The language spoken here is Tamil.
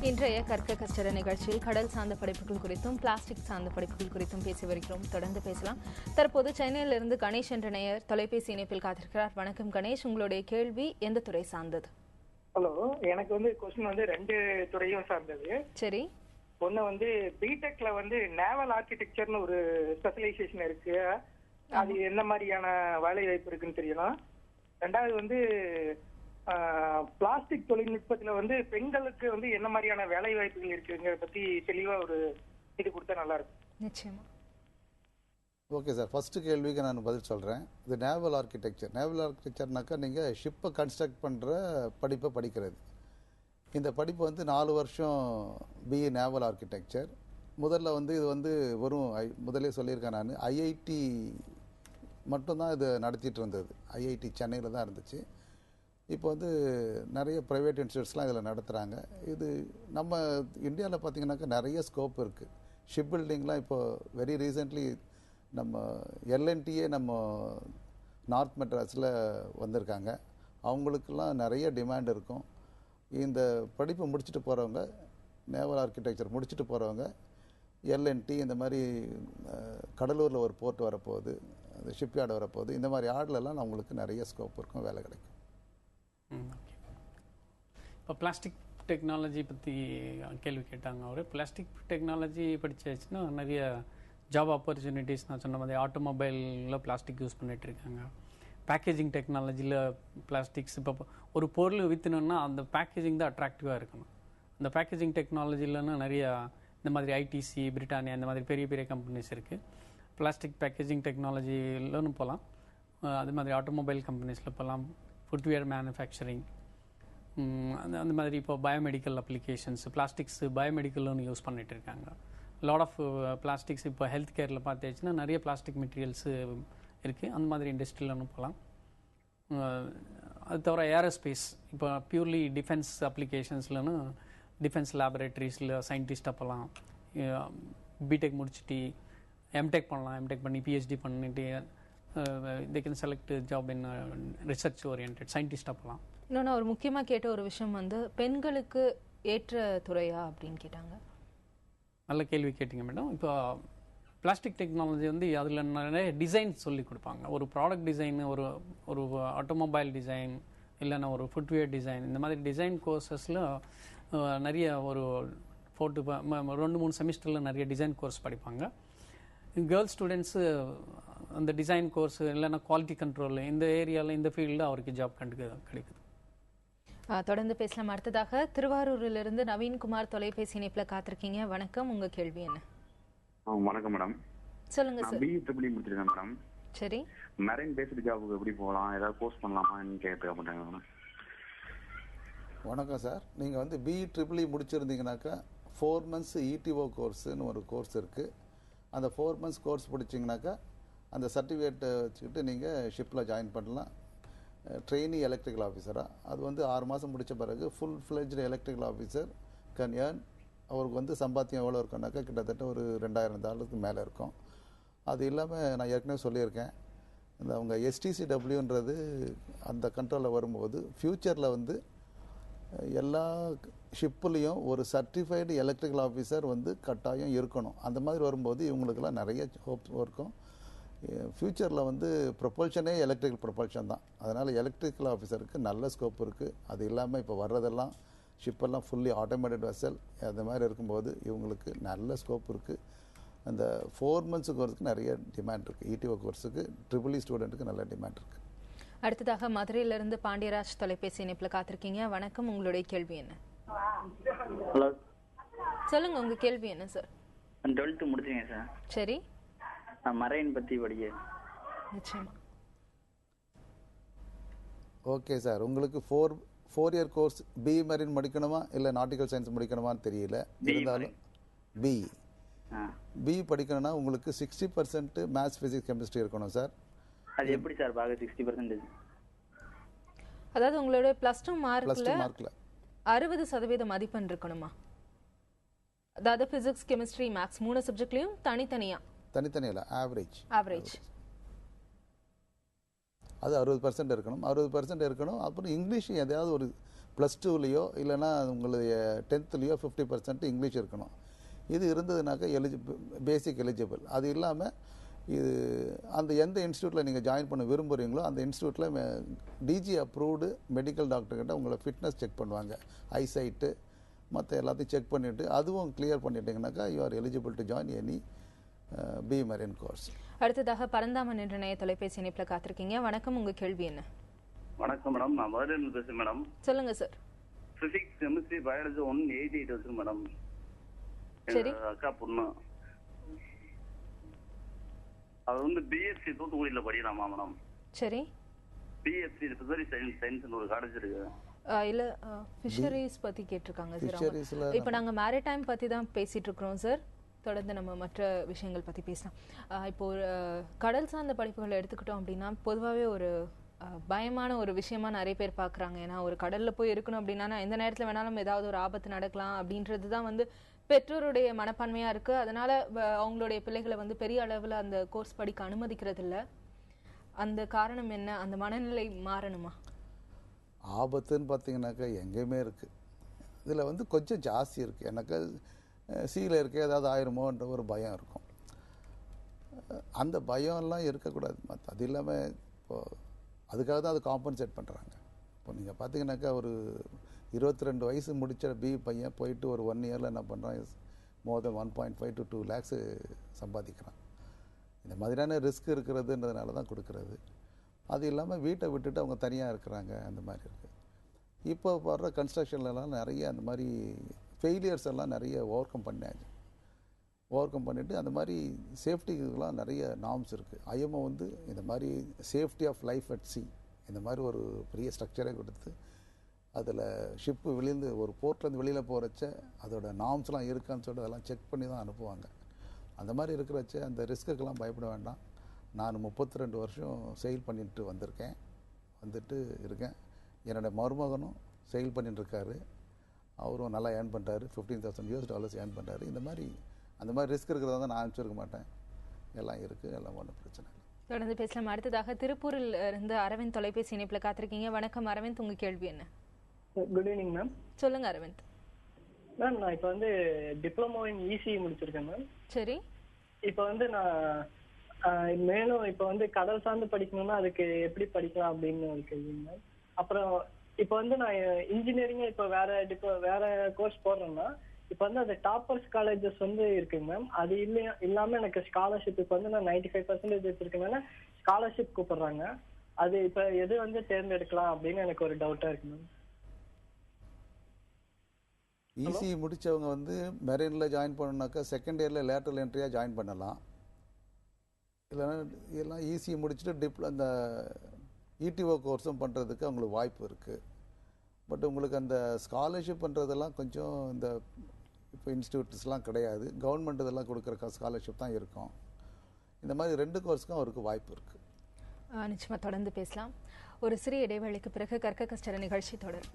இன்றைய கற்க கற்றற நிகழ்ச்சியில் கடல் சார்ந்த படிப்புகள் குறித்தும் பிளாஸ்டிக் சார்ந்த படிப்புகள் குறித்தும் பேசி வருகிறோம். தொடர்ந்து பேசலாம். தற்போது சென்னையிலிருந்து கணேஷ் என்ற நேயர் தொலைபேசி இணைப்பில் காத்திருக்கிறார். வணக்கம் கணேஷ், உங்களுடைய கேள்வி எந்த துறை சார்ந்தது? ஹலோ, எனக்கு கொஸ்டின் ரெண்டு துறையும் சார்ந்தது. சரி. ஒன்னு பிடெக்ல நேவல் ஆர்கிடெக்சர்னு ஒரு ஸ்பெஷலைசேஷன் இருக்கு. அது என்ன மாதிரியான வேலை வாய்ப்பு இருக்குன்னு தெரியணும். ரெண்டாவது பிளாஸ்டிக் தொழில்நுட்பத்துல பெண்களுக்கு என்ன மாதிரியான வேலை வாய்ப்புகள் இருக்குங்கிறத பத்தி தெளிவா ஒரு இது கொடுத்தா நல்லா இருக்கும். நிச்சயமா. ஓகே சார், ஃபர்ஸ்ட் கேள்விக்கு நான் பதில் சொல்கிறேன். இது நேவல் ஆர்கிடெக்சர்னாக்கா நீங்கள் ஷிப்பை கன்ஸ்ட்ரக்ட் பண்ணுற படிப்பை படிக்கிறது. இந்த படிப்பு 4 வருஷம் பிஏ நேவல் ஆர்கிடெக்சர். முதல்ல இது வெறும் முதலே சொல்லியிருக்கேன் நான், ஐஐடி மட்டும்தான் இது நடத்திட்டு இருந்தது. ஐஐடி சென்னையில் தான் இருந்துச்சு. இப்போ நிறைய ப்ரைவேட் இன்ஸ்டியூட்ஸ்லாம் இதில் நடத்துகிறாங்க. இது நம்ம இந்தியாவில் பார்த்திங்கனாக்கா நிறைய ஸ்கோப் இருக்குது. ஷிப் பில்டிங்லாம் இப்போ வெரி ரீசெண்ட்லி நம்ம எல்என்டியே நம்ம நார்த் மெட்ராஸில் வந்திருக்காங்க. அவங்களுக்கெல்லாம் நிறைய டிமாண்ட் இருக்கும். இந்த படிப்பு முடிச்சுட்டு போகிறவங்க, நேவல் ஆர்கிடெக்சர் முடிச்சுட்டு போகிறவங்க, எல்என்டி இந்த மாதிரி கடலூரில் ஒரு போர்ட் வரப்போகுது, அந்த ஷிப்யார்டு வரப்போகுது, இந்த மாதிரி ஆர்டர்லாம் அவங்களுக்கு நிறைய ஸ்கோப் இருக்கும், வேலை கிடைக்கும். ஓகே. இப்போ பிளாஸ்டிக் டெக்னாலஜி பற்றி கேள்வி கேட்டாங்க. அவர் பிளாஸ்டிக் டெக்னாலஜி படித்தாச்சுன்னா நிறைய ஜாப் ஆப்பர்ச்சுனிட்டிஸ், நான் சொன்ன மாதிரி ஆட்டோமொபைலில் பிளாஸ்டிக் யூஸ் பண்ணிகிட்டு இருக்காங்க. பேக்கேஜிங் டெக்னாலஜியில் பிளாஸ்டிக்ஸ், இப்போ ஒரு பொருள் விற்றணுன்னா அந்த பேக்கேஜிங் தான் அட்ராக்டிவாக இருக்கணும். அந்த பேக்கேஜிங் டெக்னாலஜிலன்னா நிறைய இந்த மாதிரி ஐடிசி, பிரிட்டானியா இந்த மாதிரி பெரிய பெரிய கம்பெனிஸ் இருக்குது. பிளாஸ்டிக் பேக்கேஜிங் டெக்னாலஜிலன்னு போகலாம். அது மாதிரி ஆட்டோமொபைல் கம்பெனிஸில் போகலாம். ஃபுட்வேர் மேனுஃபேக்சரிங், அந்த மாதிரி இப்போ பயோமெடிக்கல் அப்ளிகேஷன்ஸ், பிளாஸ்டிக்ஸ் பயோமெடிக்கல்னு யூஸ் பண்ணிகிட்டு இருக்காங்க. லாட் ஆஃப் பிளாஸ்டிக்ஸ் இப்போ ஹெல்த் கேரில் பார்த்தாச்சுன்னா நிறைய பிளாஸ்டிக் மெட்டீரியல்ஸு இருக்குது. அந்த மாதிரி இண்டஸ்ட்ரியில்னு போகலாம். அது தவிர ஏரோஸ்பேஸ், இப்போ பியூர்லி டிஃபென்ஸ் அப்ளிகேஷன்ஸ்லன்னு டிஃபென்ஸ் லேபரேட்டரிஸில் சயின்டிஸ்டாக போகலாம். பிடெக் முடிச்சுட்டு எம்டெக் பண்ணலாம். எம்டெக் பண்ணி பிஹெச்டி பண்ணிட்டு they can select a job in research oriented சயின்டிஸ்டாக போகலாம். இன்னொன்று ஒரு முக்கியமாக கேட்ட ஒரு விஷயம் பெண்களுக்கு ஏற்ற துறையா அப்படின்னு கேட்டாங்க. நல்ல கேள்வி கேட்டிங்க மேடம். இப்போ பிளாஸ்டிக் டெக்னாலஜி அதில் நிறைய டிசைன் சொல்லி கொடுப்பாங்க. ஒரு ப்ராடக்ட் டிசைன், ஒரு ஆட்டோமொபைல் டிசைன், இல்லைன்னா ஒரு ஃபுட்வேர் டிசைன், இந்த மாதிரி டிசைன் கோர்சஸில் நிறைய ஒரு 2-3 செமிஸ்டரில் நிறைய டிசைன் கோர்ஸ் படிப்பாங்க. கேர்ள்ஸ் ஸ்டூடெண்ட்ஸு அந்த டிசைன் கோர்ஸ் இல்லைன்னா குவாலிட்டி கண்ட்ரோல், இந்த ஏரியாவில் இந்த ஃபீல்டில் அவருக்கு ஜாப் கிடைக்குது. தொடர்ந்து பேசலாம். அடுத்ததாக திருவாரூரிலிருந்து நவீன்குமார் தொலைபேசி இணைப்பில் காத்திருக்கீங்க. வணக்கம், உங்க கேள்வி என்ன? வணக்கம் மேடம். சொல்லுங்க சார். பிஇ ட்ரிபிள் முடிச்சிருக்கேன் மேடம். சரி. மெரைன் பேஸ்டு ஜாபுக்கு எப்படி போகலாம், ஏதாவது கோர்ஸ் பண்ணலாமான்னு கேட்க மாட்டாங்க மேடம். வணக்கம் சார். நீங்கள் பிஇ ட்ரிபிள் முடிச்சிருந்தீங்கன்னாக்கா 4 months இடிஓ கோர்ஸுன்னு ஒரு கோர்ஸ் இருக்குது. அந்த 4 months கோர்ஸ் படிச்சிங்கனாக்கா அந்த சர்டிஃபிகேட்டை வச்சுக்கிட்டு நீங்கள் ஷிப்பில் ஜாயின் பண்ணலாம். ட்ரெயினி எலக்ட்ரிக்கல் ஆஃபீஸராக. அது 6 மாதம் முடித்த பிறகு full fledged electrical officer can earn. அவருக்கு சம்பாத்தியம் எவ்வளோ இருக்குன்னாக்கா கிட்டத்தட்ட ஒரு $2000 மேலே இருக்கும். அது இல்லாமல் நான் ஏற்கனவே சொல்லியிருக்கேன், இந்த அவங்க எஸ்டிசிடபிள்யூன்றது அந்த கண்ட்ரோலில் வரும்போது ஃப்யூச்சரில் எல்லா ஷிப்புலேயும் ஒரு சர்டிஃபைடு எலக்ட்ரிக்கல் ஆஃபீஸர் கட்டாயம் இருக்கணும். அந்த மாதிரி வரும்போது இவங்களுக்கெல்லாம் நிறைய ஹோப் இருக்கும். ஃப்யூச்சரில் ப்ரொபல்ஷனே எலக்ட்ரிக்கல் ப்ரொபல்ஷன் தான். அதனால் எலக்ட்ரிக்கல் ஆஃபீஸருக்கு நல்ல ஸ்கோப் இருக்குது. அது இல்லாமல் இப்போ வர்றதெல்லாம் ஷிப்பெல்லாம் ஃபுல்லி ஆட்டோமேட்டட் வெசல், அந்த மாதிரி இருக்கும்போது இவங்களுக்கு நல்ல ஸ்கோப் இருக்குது. அந்த 4 months கோர்ஸுக்கு நிறைய டிமாண்ட் இருக்குது. இடிஓ கோர்ஸுக்கு ட்ரிபிள் இ ஸ்டூடெண்ட்டுக்கு நல்ல டிமாண்ட் இருக்குது. அடுத்ததாக மதுரையிலிருந்து பாண்டியராஜ் தொலைபேசி இணைப்பில் காத்திருக்கீங்க. வணக்கம், உங்களுடைய கேள்வி என்ன? ஹலோ, சொல்லுங்க, உங்க கேள்வி என்ன சார்? 12th முடிச்சிருக்கேன் சார். சரி. நான் மரைன் பற்றி படிக்க. நிச்சயமா. ஓகே சார், உங்களுக்கு 4 year கோர்ஸ் பிஇ மெரின் முடிக்கணுமா இல்லை நாட்டிக்கல் சயின்ஸ் முடிக்கணுமான்னு தெரியல. இருந்தாலும் பிஇ படிக்கணும்னா உங்களுக்கு 60% மேத்ஸ், ஃபிசிக்ஸ், கெமிஸ்ட்ரி இருக்கணும் சார். அது எப்படி சார் பார்க்க 60%? அதாவது உங்களோட +2 மார்க்ல 60% மதிப்பெண் இருக்கணுமா? அதாவது பிசிக்ஸ், கெமிஸ்ட்ரி, மேத்ஸ் 3 சப்ஜெக்ட்லயும் தனித்தனியா இல்லை, ஆவரேஜ் அது 60% இருக்கணும். 60% இருக்கணும். அப்புறம் இங்கிலீஷ் எதையாவது ஒரு +2லையோ இல்லைன்னா உங்களுடைய 10th 50% இங்கிலீஷ் இருக்கணும். இது இருந்ததுனாக்கா பேசிக் எலிஜிபிள். அது இல்லாமல் இது அந்த எந்த இன்ஸ்டியூட்டில் நீங்கள் ஜாயின் பண்ண விரும்புகிறீங்களோ அந்த இன்ஸ்டியூட்டில் டிஜி அப்ரூவ்டு மெடிக்கல் டாக்டர்கிட்ட உங்களை ஃபிட்னஸ் செக் பண்ணுவாங்க. ஐசைட்டு மற்ற எல்லாத்தையும் செக் பண்ணிவிட்டு அதுவும் கிளியர் பண்ணிட்டீங்கன்னாக்கா you are eligible to join any B marine course. அடுத்ததாக பரந்தாமன் என்ற நேய தொலைபேசி இணைப்பில் காத்திருக்கீங்க. வணக்கம், உங்கள் கேள்வி என்ன? வணக்கம் மேடம், நான் மதுரையிலிருந்து பேசுறேன் மேடம். சொல்லுங்க சார். பிசிக்ஸ், கெமிஸ்ட்ரி, பயாலஜி 188 வச்சிருக்கேன் மேடம். சரி. அக்கா பொண்ணு அது வந்து பிஎஸ்சி தூத்துக்குடியில படிக்கலாமா மேடம்? சரி. பிஎஸ்சி பிசிக்கரி சயின்ஸ் ஒரு காலேஜ் இருக்கு. இல்ல ஃபிஷரிஸ் பத்தி கேட்டிருக்காங்க சார். ஃபிஷரிஸ்ல இப்போ நாங்க மேரிடைம் பத்தி தான் பேசிட்டு இருக்கிறோம் சார். தொடர்ந்து நம்ம மற்ற விஷயங்கள் பத்தி பேசலாம். இப்போ கடல் சார்ந்த படிப்புகளை எடுத்துக்கிட்டோம் அப்படின்னா பொதுவாகவே ஒரு பயமான ஒரு விஷயமா நிறைய பேர் பார்க்குறாங்க. ஏன்னா ஒரு கடலில் போய் இருக்கணும் அப்படின்னா எந்த நேரத்தில் வேணாலும் ஏதாவது ஒரு ஆபத்து நடக்கலாம் அப்படின்றது தான் வந்து பெற்றோருடைய மனப்பான்மையாக இருக்குது. அதனால் அவங்களுடைய பிள்ளைகளை வந்து பெரிய அளவில் அந்த கோர்ஸ் படிக்க அனுமதிக்கிறது இல்லை. அந்த காரணம் என்ன? அந்த மனநிலை மாறணுமா? ஆபத்துன்னு பார்த்தீங்கன்னாக்கா எங்கேயுமே இருக்குது. இதில் வந்து கொஞ்சம் ஜாஸ்தி இருக்குது. எனக்கு சீல இருக்க ஏதாவது ஆயிருமோன்ற ஒரு பயம் இருக்கும். அந்த பயம்லாம் இருக்கக்கூடாது. அது இல்லாமல் இப்போது அதுக்காக தான் அது காம்பன்சேட் பண்ணுறாங்க. இப்போ நீங்கள் பார்த்தீங்கன்னாக்கா ஒரு 22 வயசு முடித்த பையன் போயிட்டு ஒரு 1 இயரில் என்ன பண்ணுறான், மோர் தென் 1.5 to 2 lakhs சம்பாதிக்கிறான். இந்த மாதிரியான ரிஸ்க் இருக்கிறதுன்றதுனால தான் கொடுக்குறது. அது இல்லாமல் வீட்டை விட்டுட்டு அவங்க தனியாக இருக்கிறாங்க. அந்த மாதிரி இருக்குது. இப்போ வர்ற கன்ஸ்ட்ரக்ஷன்லலாம் நிறைய அந்த மாதிரி ஃபெயிலியர்ஸ் எல்லாம் நிறைய ஓவர் கம் பண்ணிவிட்டு அந்த மாதிரி சேஃப்டிக்கெலாம் நிறைய நார்ம்ஸ் இருக்குது. ஐஎம்ஓ வந்து இந்த மாதிரி safety of life at sea இந்த மாதிரி ஒரு பெரிய ஸ்ட்ரக்சரே கொடுத்து அதில் ஷிப்பு வெளியிருந்து ஒரு போர்ட்லேருந்து வெளியில் போகிறச்ச அதோட நார்ம்ஸ்லாம் இருக்கான்னு சொல்லிட்டு அதெல்லாம் செக் பண்ணி தான் அனுப்புவாங்க. அந்த மாதிரி இருக்கிறச்ச அந்த ரிஸ்க்குக்கெல்லாம் பயப்பட வேண்டாம். நான் 32 வருஷம் செயில் பண்ணிட்டு வந்துட்டு இருக்கேன். என்னோடய மருமகனும் செயில் பண்ணிட்டுருக்காரு. அவரும் நல்லா ஏர்ன் பண்ணுறாரு. $15,000 ஏர்ன் பண்ணுறாரு. இந்த மாதிரி அந்த மாதிரி ரிஸ்க் இருக்கிறதா தான் நான் அனுப்பிச்சிருக்க மாட்டேன். எல்லாம் இருக்குது, எல்லாம் ஒன்றும் பிரச்சனை இல்லை. தொடர்ந்து பேசலாம். அடுத்ததாக திருப்பூரில் இருந்து அரவிந்த் தொலைபேசி இணைப்பில் காத்திருக்கீங்க. வணக்கம் அரவிந்த், உங்கள் கேள்வி என்ன? Good evening ma'am. சொல்லுங்க அரவிந்த். மேம், நான் இப்போ வந்து டிப்ளமோ இன் இசிஇ முடிச்சிருக்கேன் மேம். சரி. இப்போ வந்து நான் மேலும் இப்போ வந்து கடல் சார்ந்து படிக்கணும்னா அதுக்கு எப்படி படிக்கலாம் அப்படின்னு ஒரு கேள்வி மேம். அப்புறம் இப்போ வந்து நான் இன்ஜினியரிங்கே இப்போ வேற கோர்ஸ் போடுறேன்னா இப்போ வந்து அந்த டாப்பர்ஸ் காலேஜஸ் வந்து இருக்குங்க மேம். அது இல்லாமல் எனக்கு ஸ்காலர்ஷிப் இப்போ வந்து நான் 95% வச்சிருக்கேனால ஸ்காலர்ஷிப் கூப்பிடுறாங்க. அது இப்போ எது வந்து தேர்ந்தெடுக்கலாம் அப்படின்னு எனக்கு ஒரு டவுட்டாக இருக்கு மேம். இசி முடித்தவங்க வந்து மெரைனில் ஜாயின் பண்ணணுனாக்கா செகண்ட் இயரில் லேட்டரல் என்ட்ரியாக ஜாயின் பண்ணலாம். இல்லைன்னா இதெல்லாம் ஈஸி முடிச்சுட்டு அந்த இடிஓ கோர்ஸும் பண்ணுறதுக்கு அவங்களுக்கு வாய்ப்பு இருக்குது. பட் உங்களுக்கு அந்த ஸ்காலர்ஷிப் பண்ணுறதெல்லாம் கொஞ்சம் இந்த இப்போ இன்ஸ்டியூட்ஸ்லாம் கிடையாது. கவர்மெண்ட் இதெல்லாம் கொடுக்குற ஸ்காலர்ஷிப் தான் இருக்கும். இந்த மாதிரி 2 கோர்ஸுக்கும் அவருக்கு வாய்ப்பு இருக்குது. நிச்சயமாக தொடர்ந்து பேசலாம். ஒரு சிறிய இடைவேளைக்கு பிறகு கற்க கஸ்டர நிகழ்ச்சி தொடரும்.